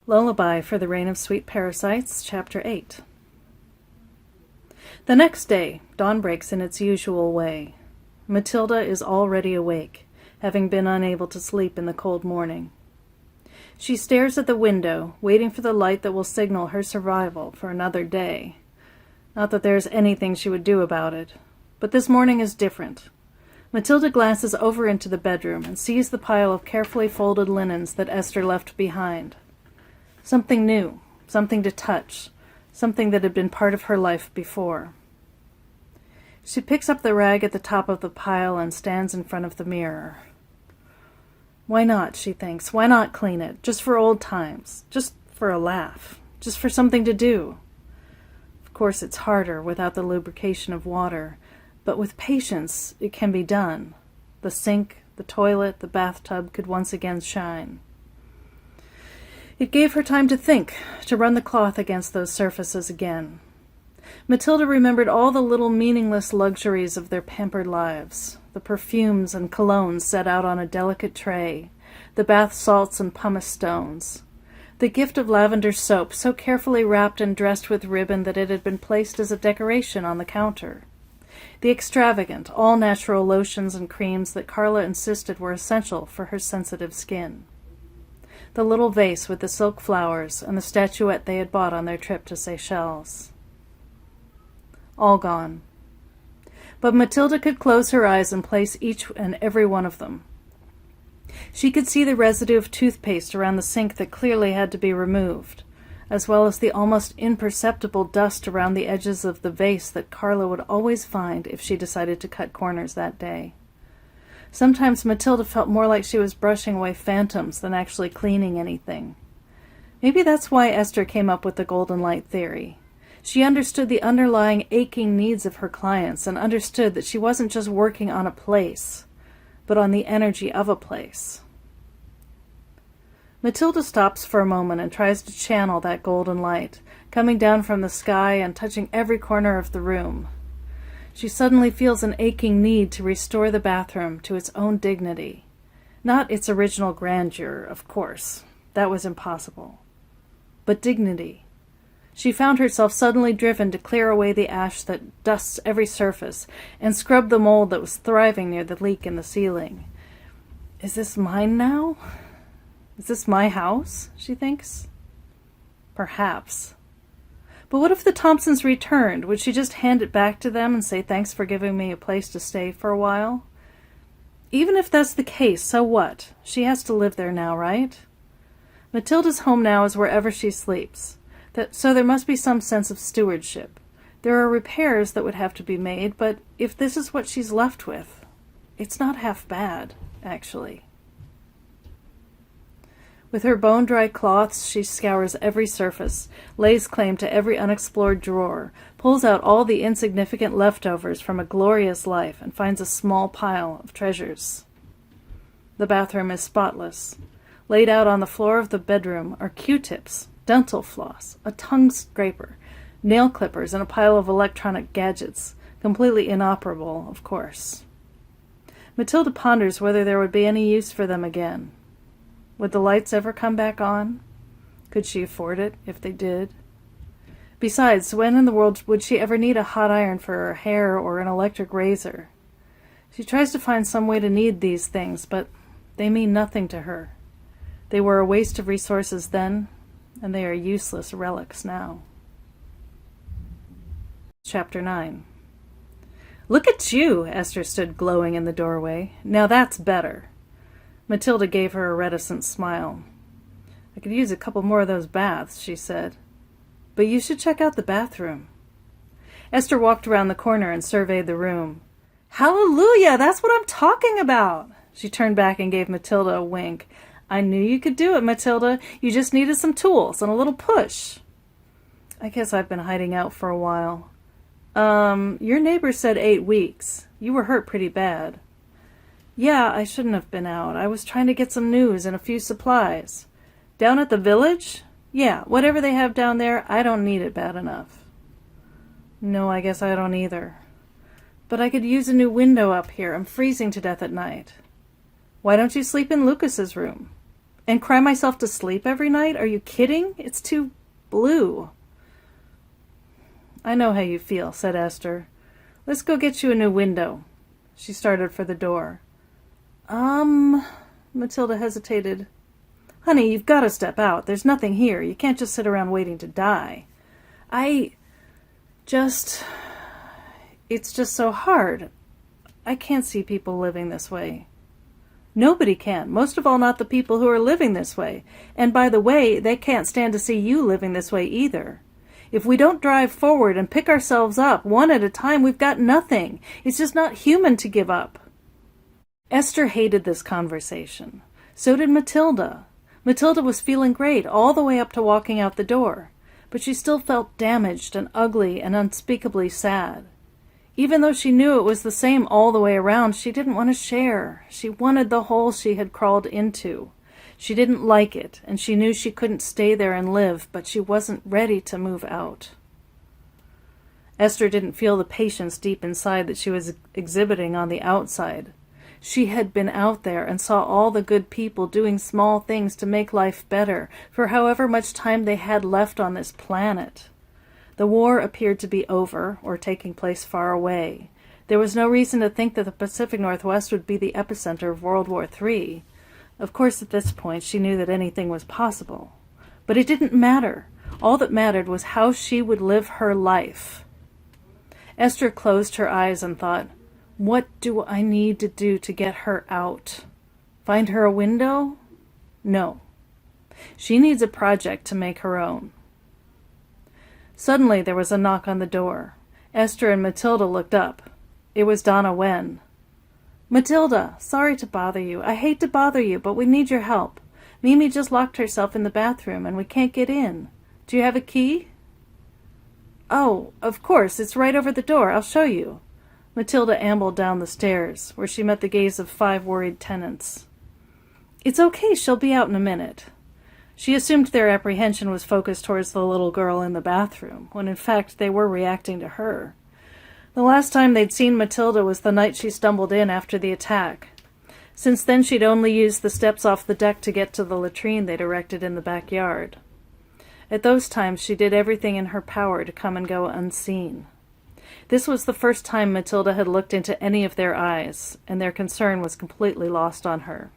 Lullaby for the Reign of Sweet Parasites, Chapter 8. The next day, dawn breaks in its usual way. Matilda is already awake, having been unable to sleep in the cold morning. She stares at the window, waiting for the light that will signal her survival for another day. Not that there is anything she would do about it, but this morning is different. Matilda glances over into the bedroom and sees the pile of carefully folded linens that Esther left behind. Something new, something to touch, something that had been part of her life before. She picks up the rag at the top of the pile and stands in front of the mirror. Why not, she thinks, why not clean it, just for old times, just for a laugh, just for something to do? Of course, it's harder without the lubrication of water, but with patience it can be done. The sink, the toilet, the bathtub could once again shine. It gave her time to think, to run the cloth against those surfaces again. Matilda remembered all the little meaningless luxuries of their pampered lives, the perfumes and colognes set out on a delicate tray, the bath salts and pumice stones, the gift of lavender soap so carefully wrapped and dressed with ribbon that it had been placed as a decoration on the counter, the extravagant, all-natural lotions and creams that Carla insisted were essential for her sensitive skin, the little vase with the silk flowers and the statuette they had bought on their trip to Seychelles. All gone. But Matilda could close her eyes and place each and every one of them. She could see the residue of toothpaste around the sink that clearly had to be removed, as well as the almost imperceptible dust around the edges of the vase that Carla would always find if she decided to cut corners that day. Sometimes Matilda felt more like she was brushing away phantoms than actually cleaning anything. Maybe that's why Esther came up with the golden light theory. She understood the underlying aching needs of her clients and understood that she wasn't just working on a place, but on the energy of a place. Matilda stops for a moment and tries to channel that golden light, coming down from the sky and touching every corner of the room. She suddenly feels an aching need to restore the bathroom to its own dignity. Not its original grandeur, of course. That was impossible. But dignity. She found herself suddenly driven to clear away the ash that dusts every surface and scrub the mold that was thriving near the leak in the ceiling. Is this mine now? Is this my house, she thinks? Perhaps. But what if the Thompsons returned? Would she just hand it back to them and say, "Thanks for giving me a place to stay for a while"? Even if that's the case, so what? She has to live there now, right? Matilda's home now is wherever she sleeps. So there must be some sense of stewardship. There are repairs that would have to be made, but if this is what she's left with, it's not half bad, actually. With her bone-dry cloths, she scours every surface, lays claim to every unexplored drawer, pulls out all the insignificant leftovers from a glorious life, and finds a small pile of treasures. The bathroom is spotless. Laid out on the floor of the bedroom are Q-tips, dental floss, a tongue scraper, nail clippers, and a pile of electronic gadgets, completely inoperable, of course. Matilda ponders whether there would be any use for them again. Would the lights ever come back on? Could she afford it, if they did? Besides, when in the world would she ever need a hot iron for her hair or an electric razor? She tries to find some way to need these things, but they mean nothing to her. They were a waste of resources then, and they are useless relics now. Chapter 9. "Look at you!" Esther stood glowing in the doorway. "Now that's better." Matilda gave her a reticent smile. "I could use a couple more of those baths," she said. "But you should check out the bathroom." Esther walked around the corner and surveyed the room. "Hallelujah! That's what I'm talking about!" She turned back and gave Matilda a wink. "I knew you could do it, Matilda. You just needed some tools and a little push." "I guess I've been hiding out for a while." Your neighbor said 8 weeks. You were hurt pretty bad." "Yeah, I shouldn't have been out. I was trying to get some news and a few supplies." "Down at the village?" "Yeah, whatever they have down there, I don't need it bad enough." "No, I guess I don't either. But I could use a new window up here. I'm freezing to death at night." "Why don't you sleep in Lucas's room?" And cry myself to sleep every night? Are you kidding? It's too blue. I know how you feel, said Esther. Let's go get you a new window. She started for the door. Matilda hesitated. Honey, you've got to step out. There's nothing here. You can't just sit around waiting to die. It's just so hard. I can't see people living this way. Nobody can, most of all not the people who are living this way. And by the way, they can't stand to see you living this way either. If we don't drive forward and pick ourselves up one at a time, we've got nothing. It's just not human to give up. Esther hated this conversation. So did Matilda. Matilda was feeling great all the way up to walking out the door, but she still felt damaged and ugly and unspeakably sad. Even though she knew it was the same all the way around, she didn't want to share. She wanted the hole she had crawled into. She didn't like it, and she knew she couldn't stay there and live, but she wasn't ready to move out. Esther didn't feel the patience deep inside that she was exhibiting on the outside. She had been out there and saw all the good people doing small things to make life better for however much time they had left on this planet. The war appeared to be over, or taking place far away. There was no reason to think that the Pacific Northwest would be the epicenter of World War III. Of course, at this point, she knew that anything was possible. But it didn't matter. All that mattered was how she would live her life. Esther closed her eyes and thought, what do I need to do to get her out? Find her a window? No. She needs a project to make her own. Suddenly there was a knock on the door. Esther and Matilda looked up. It was Donna Wen. Matilda, sorry to bother you. I hate to bother you, but we need your help. Mimi just locked herself in the bathroom and we can't get in. Do you have a key? Oh, of course, it's right over the door. I'll show you. Matilda ambled down the stairs, where she met the gaze of 5 worried tenants. It's okay, she'll be out in a minute. She assumed their apprehension was focused towards the little girl in the bathroom, when in fact they were reacting to her. The last time they'd seen Matilda was the night she stumbled in after the attack. Since then she'd only used the steps off the deck to get to the latrine they'd erected in the backyard. At those times she did everything in her power to come and go unseen. This was the first time Matilda had looked into any of their eyes, and their concern was completely lost on her.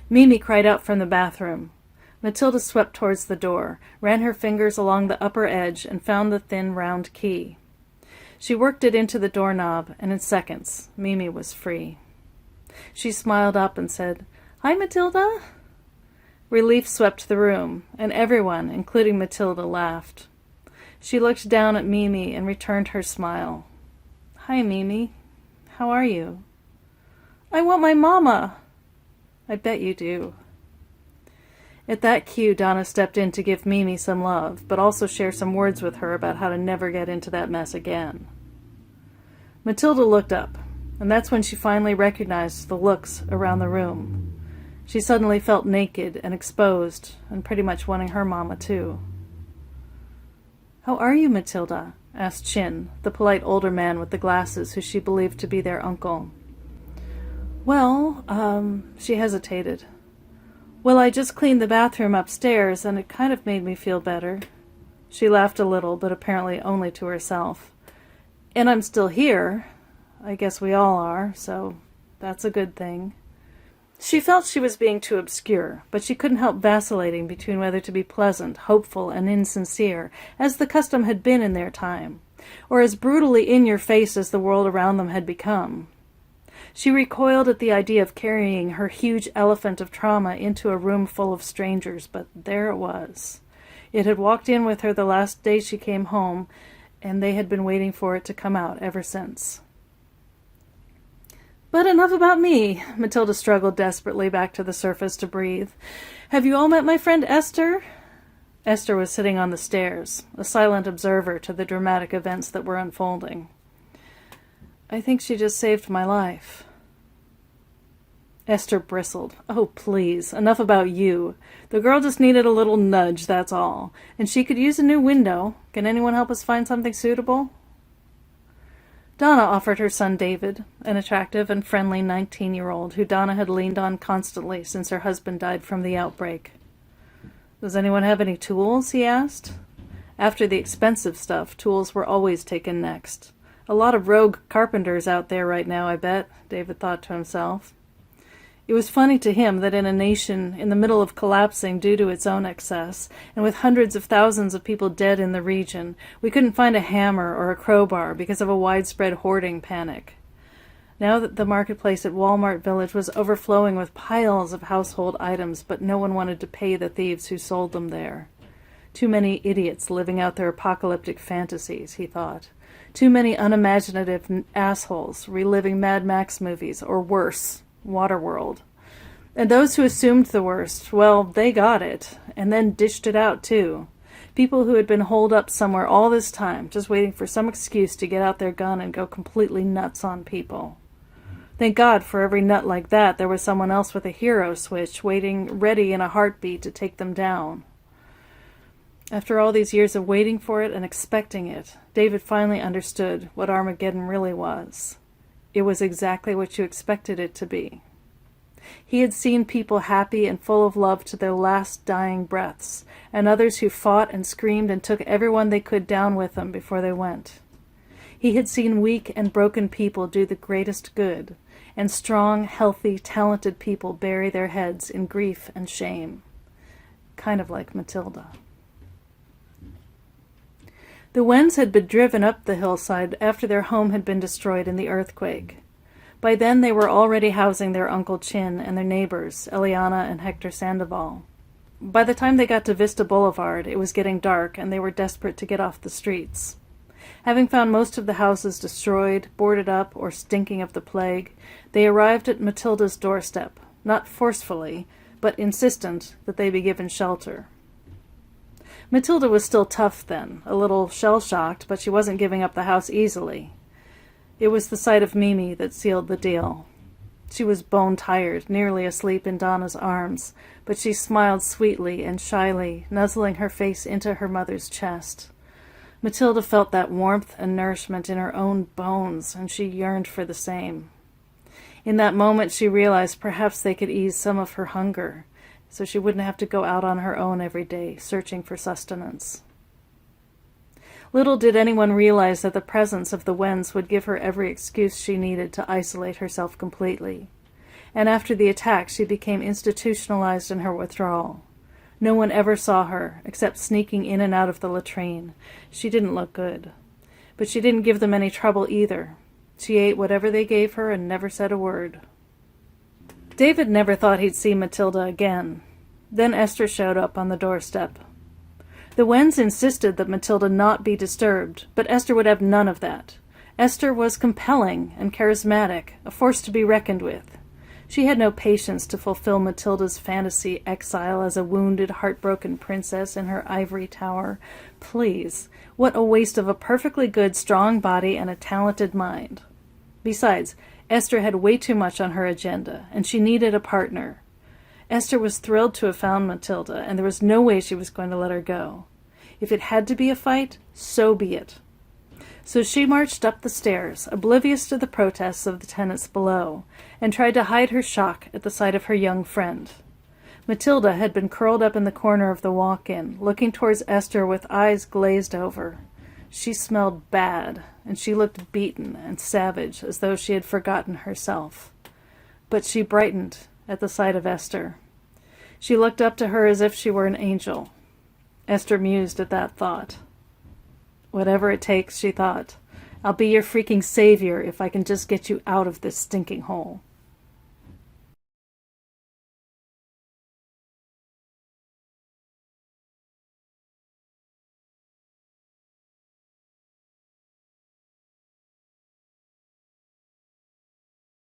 Mimi cried out from the bathroom. Matilda swept towards the door, ran her fingers along the upper edge, and found the thin, round key. She worked it into the doorknob, and in seconds, Mimi was free. She smiled up and said, Hi, Matilda. Relief swept the room, and everyone, including Matilda, laughed. She looked down at Mimi and returned her smile. Hi, Mimi. How are you? I want my mama. I bet you do. At that cue, Donna stepped in to give Mimi some love, but also share some words with her about how to never get into that mess again. Matilda looked up, and that's when she finally recognized the looks around the room. She suddenly felt naked and exposed, and pretty much wanting her mama too. How are you, Matilda? Asked Chin, the polite older man with the glasses who she believed to be their uncle. Well, she hesitated. Well, I just cleaned the bathroom upstairs, and it kind of made me feel better. She laughed a little, but apparently only to herself. And I'm still here. I guess we all are, so that's a good thing. She felt she was being too obscure, but she couldn't help vacillating between whether to be pleasant, hopeful, and insincere, as the custom had been in their time, or as brutally in-your-face as the world around them had become. She recoiled at the idea of carrying her huge elephant of trauma into a room full of strangers, but there it was. It had walked in with her the last day she came home, and they had been waiting for it to come out ever since. But enough about me. Matilda struggled desperately back to the surface to breathe. Have you all met my friend Esther? Esther was sitting on the stairs, a silent observer to the dramatic events that were unfolding. I think she just saved my life. Esther bristled. Oh, please, enough about you. The girl just needed a little nudge, that's all. And she could use a new window. Can anyone help us find something suitable? Donna offered her son David, an attractive and friendly 19-year-old who Donna had leaned on constantly since her husband died from the outbreak. "Does anyone have any tools?" he asked. After the expensive stuff, tools were always taken next. A lot of rogue carpenters out there right now, I bet, David thought to himself. It was funny to him that in a nation in the middle of collapsing due to its own excess, and with hundreds of thousands of people dead in the region, we couldn't find a hammer or a crowbar because of a widespread hoarding panic. Now that the marketplace at Walmart Village was overflowing with piles of household items, but no one wanted to pay the thieves who sold them there. Too many idiots living out their apocalyptic fantasies, he thought. Too many unimaginative assholes reliving Mad Max movies, or worse, Waterworld. And those who assumed the worst, well, they got it, and then dished it out too. People who had been holed up somewhere all this time, just waiting for some excuse to get out their gun and go completely nuts on people. Thank God for every nut like that there was someone else with a hero switch waiting ready in a heartbeat to take them down. After all these years of waiting for it and expecting it, David finally understood what Armageddon really was. It was exactly what you expected it to be. He had seen people happy and full of love to their last dying breaths, and others who fought and screamed and took everyone they could down with them before they went. He had seen weak and broken people do the greatest good, and strong, healthy, talented people bury their heads in grief and shame. Kind of like Matilda. The Wens had been driven up the hillside after their home had been destroyed in the earthquake. By then they were already housing their Uncle Chin and their neighbors, Eliana and Hector Sandoval. By the time they got to Vista Boulevard, it was getting dark and they were desperate to get off the streets. Having found most of the houses destroyed, boarded up, or stinking of the plague, they arrived at Matilda's doorstep, not forcefully, but insistent that they be given shelter. Matilda was still tough then, a little shell-shocked, but she wasn't giving up the house easily. It was the sight of Mimi that sealed the deal. She was bone-tired, nearly asleep in Donna's arms, but she smiled sweetly and shyly, nuzzling her face into her mother's chest. Matilda felt that warmth and nourishment in her own bones, and she yearned for the same. In that moment she realized perhaps they could ease some of her hunger, so she wouldn't have to go out on her own every day, searching for sustenance. Little did anyone realize that the presence of the Wens would give her every excuse she needed to isolate herself completely. And after the attack, she became institutionalized in her withdrawal. No one ever saw her, except sneaking in and out of the latrine. She didn't look good. But she didn't give them any trouble either. She ate whatever they gave her and never said a word. David never thought he'd see Matilda again. Then Esther showed up on the doorstep. The Wens insisted that Matilda not be disturbed, but Esther would have none of that. Esther was compelling and charismatic, a force to be reckoned with. She had no patience to fulfill Matilda's fantasy exile as a wounded, heartbroken princess in her ivory tower. Please, what a waste of a perfectly good, strong body and a talented mind. Besides, Esther had way too much on her agenda, and she needed a partner. Esther was thrilled to have found Matilda, and there was no way she was going to let her go. If it had to be a fight, so be it. So she marched up the stairs, oblivious to the protests of the tenants below, and tried to hide her shock at the sight of her young friend. Matilda had been curled up in the corner of the walk-in, looking towards Esther with eyes glazed over. She smelled bad, and she looked beaten and savage, as though she had forgotten herself. But she brightened at the sight of Esther. She looked up to her as if she were an angel. Esther mused at that thought. Whatever it takes, she thought. I'll be your freaking savior if I can just get you out of this stinking hole.